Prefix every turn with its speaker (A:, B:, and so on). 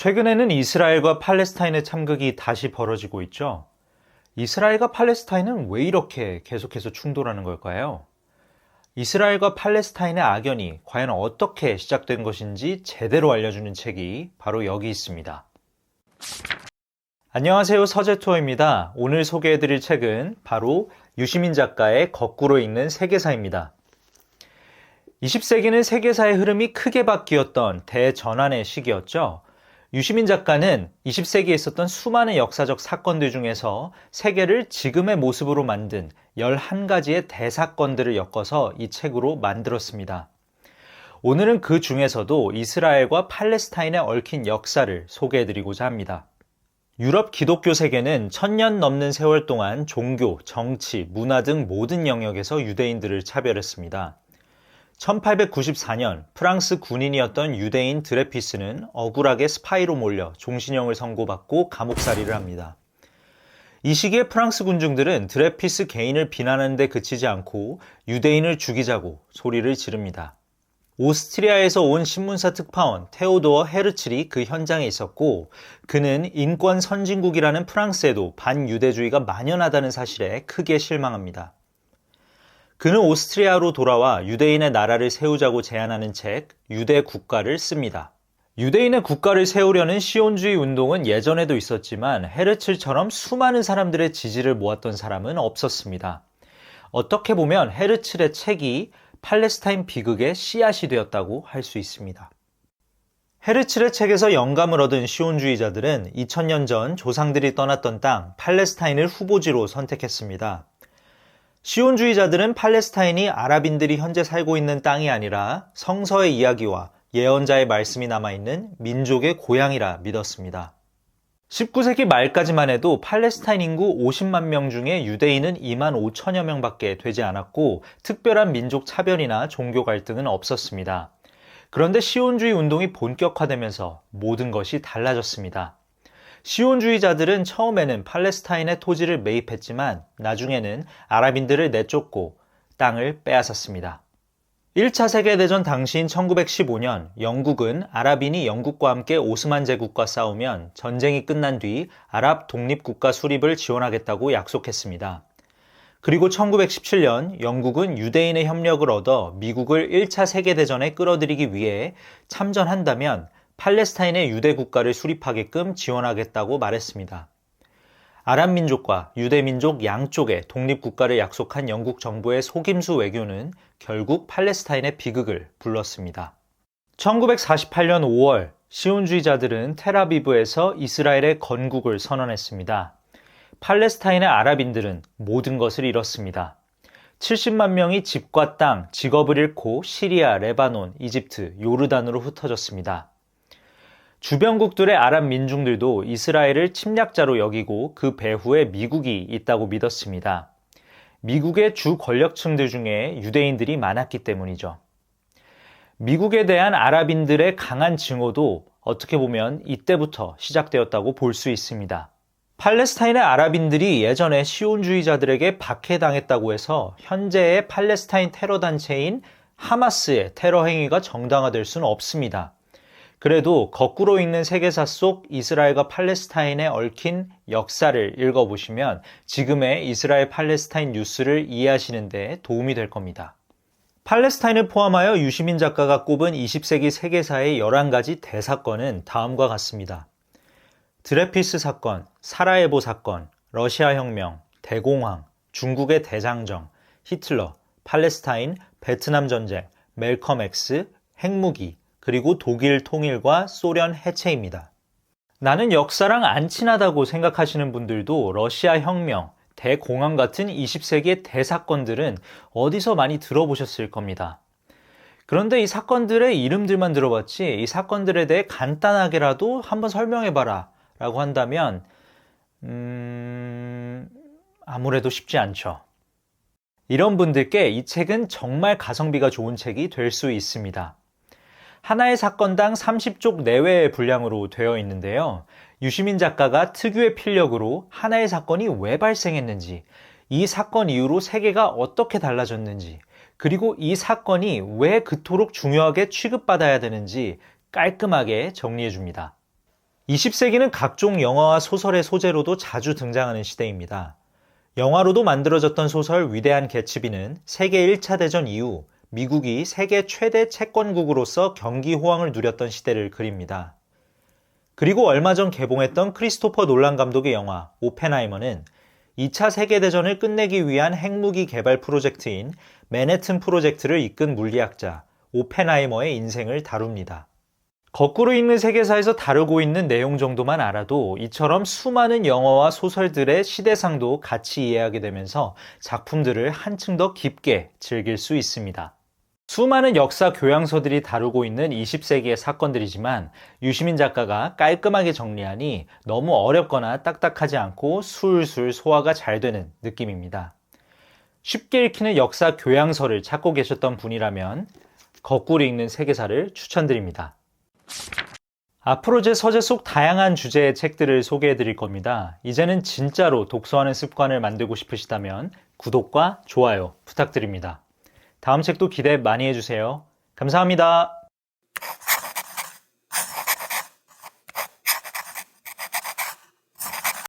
A: 최근에는 이스라엘과 팔레스타인의 참극이 다시 벌어지고 있죠. 이스라엘과 팔레스타인은 왜 이렇게 계속해서 충돌하는 걸까요? 이스라엘과 팔레스타인의 악연이 과연 어떻게 시작된 것인지 제대로 알려주는 책이 바로 여기 있습니다. 안녕하세요, 서재투어입니다. 오늘 소개해드릴 책은 바로 유시민 작가의 거꾸로 읽는 세계사입니다. 20세기는 세계사의 흐름이 크게 바뀌었던 대전환의 시기였죠. 유시민 작가는 20세기에 있었던 수많은 역사적 사건들 중에서 세계를 지금의 모습으로 만든 11가지의 대사건들을 엮어서 이 책으로 만들었습니다. 오늘은 그 중에서도 이스라엘과 팔레스타인에 얽힌 역사를 소개해드리고자 합니다. 유럽 기독교 세계는 1000년 넘는 세월 동안 종교, 정치, 문화 등 모든 영역에서 유대인들을 차별했습니다. 1894년 프랑스 군인이었던 유대인 드레피스는 억울하게 스파이로 몰려 종신형을 선고받고 감옥살이를 합니다. 이 시기에 프랑스 군중들은 드레피스 개인을 비난하는 데 그치지 않고 유대인을 죽이자고 소리를 지릅니다. 오스트리아에서 온 신문사 특파원 테오도어 헤르츠리 그 현장에 있었고, 그는 인권 선진국이라는 프랑스에도 반유대주의가 만연하다는 사실에 크게 실망합니다. 그는 오스트리아로 돌아와 유대인의 나라를 세우자고 제안하는 책 유대 국가를 씁니다. 유대인의 국가를 세우려는 시온주의 운동은 예전에도 있었지만 헤르츠처럼 수많은 사람들의 지지를 모았던 사람은 없었습니다. 어떻게 보면 헤르츠의 책이 팔레스타인 비극의 씨앗이 되었다고 할 수 있습니다. 헤르츠의 책에서 영감을 얻은 시온주의자들은 2000년 전 조상들이 떠났던 땅 팔레스타인을 후보지로 선택했습니다. 시온주의자들은 팔레스타인이 아랍인들이 현재 살고 있는 땅이 아니라 성서의 이야기와 예언자의 말씀이 남아있는 민족의 고향이라 믿었습니다. 19세기 말까지만 해도 팔레스타인 인구 50만 명 중에 유대인은 2만 5천여 명밖에 되지 않았고, 특별한 민족 차별이나 종교 갈등은 없었습니다. 그런데 시온주의 운동이 본격화되면서 모든 것이 달라졌습니다. 시온주의자들은 처음에는 팔레스타인의 토지를 매입했지만 나중에는 아랍인들을 내쫓고 땅을 빼앗았습니다. 1차 세계대전 당시인 1915년 영국은 아랍인이 영국과 함께 오스만 제국과 싸우면 전쟁이 끝난 뒤 아랍 독립국가 수립을 지원하겠다고 약속했습니다. 그리고 1917년 영국은 유대인의 협력을 얻어 미국을 1차 세계대전에 끌어들이기 위해 참전한다면 팔레스타인의 유대 국가를 수립하게끔 지원하겠다고 말했습니다. 아랍 민족과 유대 민족 양쪽의 독립국가를 약속한 영국 정부의 속임수 외교는 결국 팔레스타인의 비극을 불렀습니다. 1948년 5월 시온주의자들은 텔아비브에서 이스라엘의 건국을 선언했습니다. 팔레스타인의 아랍인들은 모든 것을 잃었습니다. 70만 명이 집과 땅, 직업을 잃고 시리아, 레바논, 이집트, 요르단으로 흩어졌습니다. 주변국들의 아랍 민중들도 이스라엘을 침략자로 여기고 그 배후에 미국이 있다고 믿었습니다. 미국의 주 권력층들 중에 유대인들이 많았기 때문이죠. 미국에 대한 아랍인들의 강한 증오도 어떻게 보면 이때부터 시작되었다고 볼 수 있습니다. 팔레스타인의 아랍인들이 예전에 시온주의자들에게 박해당했다고 해서 현재의 팔레스타인 테러 단체인 하마스의 테러 행위가 정당화될 수는 없습니다. 그래도 거꾸로 읽는 세계사 속 이스라엘과 팔레스타인에 얽힌 역사를 읽어보시면 지금의 이스라엘 팔레스타인 뉴스를 이해하시는 데 도움이 될 겁니다. 팔레스타인을 포함하여 유시민 작가가 꼽은 20세기 세계사의 11가지 대사건은 다음과 같습니다. 드레피스 사건, 사라예보 사건, 러시아 혁명, 대공황, 중국의 대장정, 히틀러, 팔레스타인, 베트남 전쟁, 멜컴 X, 핵무기, 그리고 독일 통일과 소련 해체입니다. 나는 역사랑 안 친하다고 생각하시는 분들도 러시아 혁명, 대공황 같은 20세기의 대사건들은 어디서 많이 들어보셨을 겁니다. 그런데 이 사건들의 이름들만 들어봤지 이 사건들에 대해 간단하게라도 한번 설명해봐라 라고 한다면 아무래도 쉽지 않죠. 이런 분들께 이 책은 정말 가성비가 좋은 책이 될 수 있습니다. 하나의 사건당 30쪽 내외의 분량으로 되어 있는데요. 유시민 작가가 특유의 필력으로 하나의 사건이 왜 발생했는지, 이 사건 이후로 세계가 어떻게 달라졌는지, 그리고 이 사건이 왜 그토록 중요하게 취급받아야 되는지 깔끔하게 정리해 줍니다. 20세기는 각종 영화와 소설의 소재로도 자주 등장하는 시대입니다. 영화로도 만들어졌던 소설 위대한 개츠비는 세계 1차 대전 이후 미국이 세계 최대 채권국으로서 경기 호황을 누렸던 시대를 그립니다. 그리고 얼마 전 개봉했던 크리스토퍼 놀란 감독의 영화 오펜하이머는 2차 세계대전을 끝내기 위한 핵무기 개발 프로젝트인 맨해튼 프로젝트를 이끈 물리학자 오펜하이머의 인생을 다룹니다. 거꾸로 읽는 세계사에서 다루고 있는 내용 정도만 알아도 이처럼 수많은 영화와 소설들의 시대상도 같이 이해하게 되면서 작품들을 한층 더 깊게 즐길 수 있습니다. 수많은 역사 교양서들이 다루고 있는 20세기의 사건들이지만 유시민 작가가 깔끔하게 정리하니 너무 어렵거나 딱딱하지 않고 술술 소화가 잘 되는 느낌입니다. 쉽게 읽히는 역사 교양서를 찾고 계셨던 분이라면 거꾸로 읽는 세계사를 추천드립니다. 앞으로 제 서재 속 다양한 주제의 책들을 소개해 드릴 겁니다. 이제는 진짜로 독서하는 습관을 만들고 싶으시다면 구독과 좋아요 부탁드립니다. 다음 책도 기대 많이 해주세요. 감사합니다.